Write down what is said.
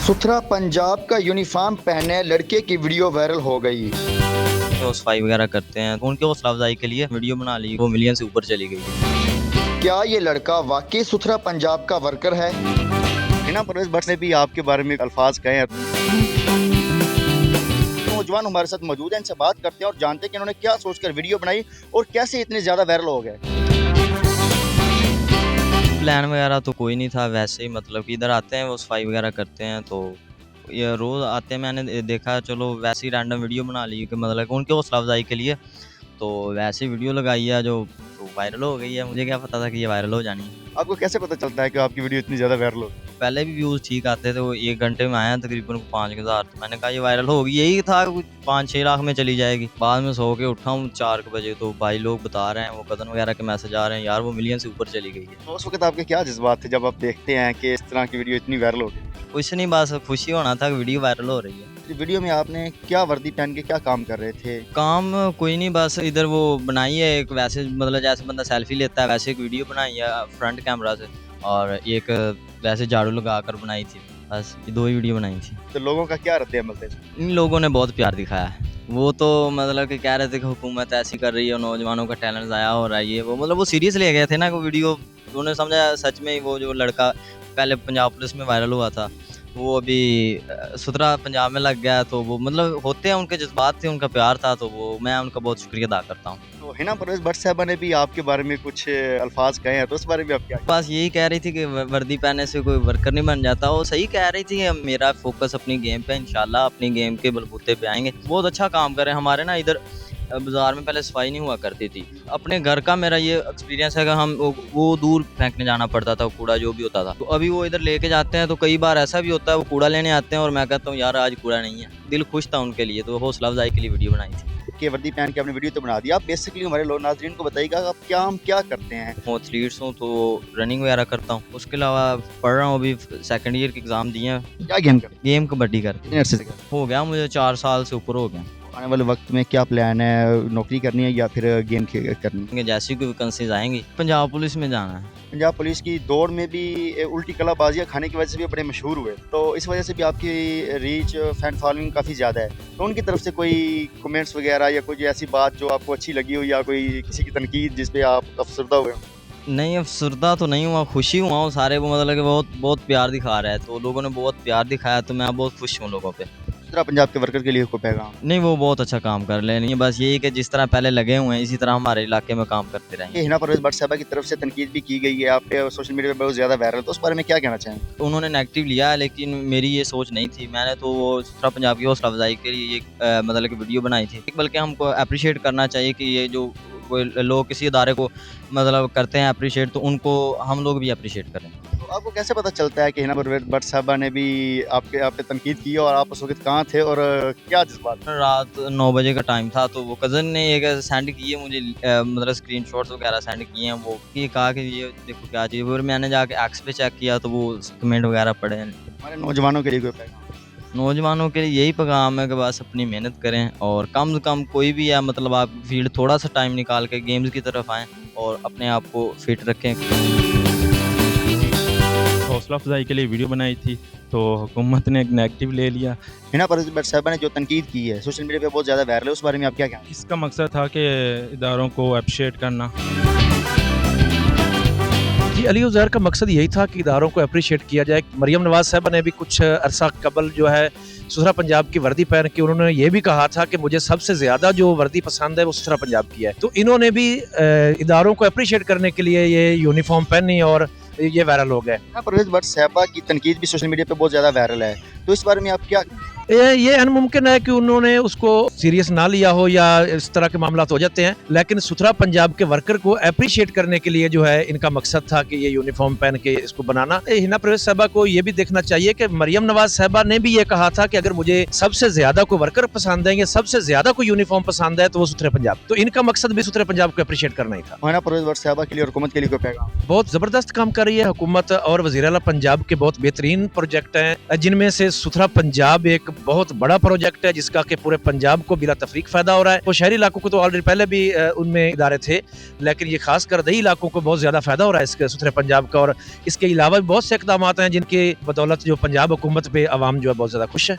सुथरा पंजाब का यूनिफॉर्म पहने लड़के की वीडियो वायरल हो गई। वो सफाई वगैरह करते हैं, उनके हौसला अफजाई के लिए वीडियो बना ली, वो मिलियन से ऊपर चली गई। क्या ये लड़का वाकई सुथरा पंजाब का वर्कर है? हिना परवेज भट्ट ने भी आपके बारे में अल्फाज कहे हैं। नौजवान हमारे साथ मौजूद हैं, इनसे बात करते हैं और जानते हैं कि इन्होंने क्या सोचकर वीडियो बनाई और कैसे इतने ज्यादा वायरल हो गए। प्लान वगैरह तो कोई नहीं था, वैसे ही मतलब कि इधर आते हैं, वो सफाई वगैरह करते हैं, तो ये रोज़ आते हैं। मैंने देखा चलो वैसे ही रैंडम वीडियो बना ली कि मतलब कि उनके हौसला अफजाई के लिए, तो वैसे ही वीडियो लगाई है जो तो वायरल हो गई है। मुझे क्या पता था कि ये वायरल हो जानी है। आपको कैसे पता चलता है कि आपकी वीडियो इतनी ज्यादा वायरल हो? पहले भी व्यूज़ ठीक आते थे, वो 1 घंटे में आए तकरीबन 5,000। तो मैंने कहा ये वायरल होगी, यही था 5-6 लाख में चली जाएगी। बाद में सो के उठा हूँ 4 बजे, तो भाई लोग बता रहे हैं, वो कदम वगैरह के मैसेज आ रहे हैं, यार वो मिलियन से ऊपर चली गई है। तो उस वक्त आपके क्या जज्बात थे जब आप देखते हैं कि इस तरह की वीडियो इतनी वायरल हो गई? कुछ नहीं, बस खुशी होना था कि वीडियो वायरल हो रही है। वीडियो में आपने क्या वर्दी पहन के क्या काम कर रहे थे? काम कोई नहीं, बस इधर वो बनाई है एक, वैसे मतलब जैसे बंदा सेल्फी लेता है वैसे एक वीडियो बनाई है फ्रंट कैमरा से, और एक वैसे झाड़ू लगा कर बनाई थी। बस ये 2 ही वीडियो बनाई थी। तो लोगों का क्या रद्द अमल थे? इन लोगों ने बहुत प्यार दिखाया है। वो तो मतलब कि कह रहे थे कि हुकूमत ऐसी कर रही है, नौजवानों का टैलेंट ज़ाया हो रहा है, ये वो मतलब वो सीरियस ले गए थे ना वो वीडियो। उन्होंने समझा सच में ही वो जो लड़का पहले पंजाब पुलिस में वायरल हुआ था, वो अभी सुथरा पंजाब में लग गया। तो वो मतलब होते हैं, उनके जज्बात थे, उनका प्यार था, तो वो मैं उनका बहुत शुक्रिया अदा करता हूँ। तो हिना परवेज भट्ट साहबा ने भी आपके बारे में कुछ अल्फाज कहे हैं, तो उस बारे में आप क्या? बस यही कह रही थी कि वर्दी पहनने से कोई वर्कर नहीं बन जाता। वो सही कह रही थी कि मेरा फोकस अपनी गेम पे, इंशाल्लाह अपनी गेम के बलबूते पे आएंगे। बहुत अच्छा काम करें। हमारे ना इधर बाज़ार में पहले सफाई नहीं हुआ करती थी। अपने घर का मेरा ये एक्सपीरियंस है कि हम वो दूर फेंकने जाना पड़ता था, कूड़ा जो भी होता था। तो अभी वो इधर लेके जाते हैं, तो कई बार ऐसा भी होता है वो कूड़ा लेने आते हैं और मैं कहता हूँ यार आज कूड़ा नहीं है। दिल खुश था उनके लिए, तो हौसला अफजाई के लिए वीडियो बनाई थी। कि वर्दी पहन के आपने वीडियो तो बना दी, आप बेसिकली हमारे लोग नाज़रीन को बताइएगा आप क्या करते हैं? मैं एथलीट्स हूँ, तो रनिंग वगैरह करता हूँ। उसके अलावा पढ़ रहा हूँ, अभी 2nd ईयर के एग्ज़ाम दिए हैं। क्या गेम करते गेम कबड्डी करते हैं? कितने अरसे से? हो गया मुझे 4 साल से ऊपर हो गया। आने वाले वक्त में क्या प्लान है, नौकरी करनी है या फिर गेम करनी है? जैसी कोई वैकेंसीज आएंगी पंजाब पुलिस में जाना है। पंजाब पुलिस की दौड़ में भी उल्टी कलाबाजियाँ खाने की वजह से भी बड़े मशहूर हुए, तो इस वजह से भी आपकी रीच फैन फॉलोइंग काफ़ी ज़्यादा है। तो उनकी तरफ से कोई कमेंट्स वगैरह या कोई ऐसी बात जो आपको अच्छी लगी हो, या कोई किसी की तनकीद जिस पे आप अफसरदा हुए हो? नहीं, अफसरदा तो नहीं हुआ, खुशी हुआ हूँ। सारे वो मतलब कि बहुत प्यार दिखा रहा है, तो लोगों ने बहुत प्यार दिखाया, तो मैं बहुत खुश हूँ लोगों पे। दूसरा पंजाब के वर्कर के लिए कोई पैगाम? नहीं, वो बहुत अच्छा काम कर रहे हैं। बस यही कि जिस तरह पहले लगे हुए हैं इसी तरह हमारे इलाके में काम करते रहेंगे। हिना परवेज भट्ट साहबा की तरफ से तनकीद भी की गई है, आप पे सोशल मीडिया पे बहुत ज़्यादा वायरल, तो उस बारे में क्या कहना चाहेंगे? तो उन्होंने नेगेटिव लिया है, लेकिन मेरी ये सोच नहीं थी। मैंने तो वो सुथरा पंजाब की हौसला अफजाई के लिए एक मतलब कि वीडियो बनाई थी। बल्कि हमको अप्रिशिएट करना चाहिए कि ये जो कोई लोग किसी इदारे को मतलब करते हैं अप्रिशिएट, तो उनको हम लोग भी अप्रिशिएट करें। तो आपको कैसे पता चलता है कि हिना परवेज भट्ट साहबा ने भी आप पे तनकीद की और आप उस वक्त कहाँ थे और क्या जज्बात? रात 9 बजे का टाइम था, तो वो कज़न ने एक सेंड किए मुझे मतलब स्क्रीनशॉट्स वगैरह सेंड किए हैं। वो ये कहा कि ये देखो क्या चीज़। फिर मैंने जाके एक्स पे चेक किया, तो वो कमेंट वगैरह पढ़े हैं। हमारे नौजवानों के लिए कोई पैगाम? नौजवानों के लिए यही पैगाम है कि बस अपनी मेहनत करें, और कम से कम कोई भी है मतलब आप फील्ड थोड़ा सा टाइम निकाल के गेम्स की तरफ आएँ और अपने आप को फिट रखें। हौसला अफजाई के लिए वीडियो बनाई थी, तो हुकूमत ने एक नेगेटिव ले लिया। हिना परवेज भट्ट साहबा ने जो तनकीद की है सोशल मीडिया पे बहुत ज़्यादा वायरल है, उस बारे में आप क्या कहेंगे? इसका मकसद था कि इदारों को अप्रिशिएट करना। जी, अली उज़ैर का मकसद यही था कि इदारों को अप्रिशिएट किया जाए। मरियम नवाज़ साहबा ने भी कुछ अरसा कबल जो है सुथरा पंजाब की वर्दी पहन के उन्होंने ये भी कहा था कि मुझे सबसे ज़्यादा जो वर्दी पसंद है वो सुथरा पंजाब की है। तो इन्होंने भी इदारों को अप्रिशिएट करने के लिए ये यूनिफॉर्म पहनी और ये वायरल हो गए। हिना परवेज भट्ट साहबा की तनकीद भी सोशल मीडिया पे बहुत ज़्यादा वायरल है, तो इस बारे में आप क्या? ये अनमुमकिन है कि उन्होंने उसको सीरियस ना लिया हो या इस तरह के मामला हो जाते हैं, लेकिन सुथरा पंजाब के वर्कर को अप्रिशिएट करने के लिए जो है इनका मकसद था कि ये यूनिफॉर्म पहन के इसको बनाना। हिना परवेज साहबा को ये भी देखना चाहिए कि मरियम नवाज साहबा ने भी ये कहा था कि अगर मुझे सबसे ज्यादा कोई वर्कर पसंद है या सबसे ज्यादा कोई यूनिफॉर्म पसंद है तो वो सुथरे पंजाब। तो इनका मकसद भी सुथरे पंजाब को अप्रिशिएट करना ही था। हिना परवेज भट्ट साहबा के लिए और हुकूमत के लिए कोई पैगाम? बहुत जबरदस्त काम कर रही है हुकूमत, और वज़ीर आला पंजाब के बहुत बेहतरीन प्रोजेक्ट हैं, जिनमें से सुथरा पंजाब एक बहुत बड़ा प्रोजेक्ट है जिसका कि पूरे पंजाब को बिला तफरीक फायदा हो रहा है। तो शहरी इलाकों को तो ऑलरेडी पहले भी उनमें इदारे थे, लेकिन ये खासकर दही इलाकों को बहुत ज्यादा फायदा हो रहा है इसके सुथरे पंजाब का। और इसके अलावा भी बहुत से इकदाम हैं जिनकी बदौलत जो पंजाब हुकूमत पे आवाम जो है बहुत ज्यादा खुश है।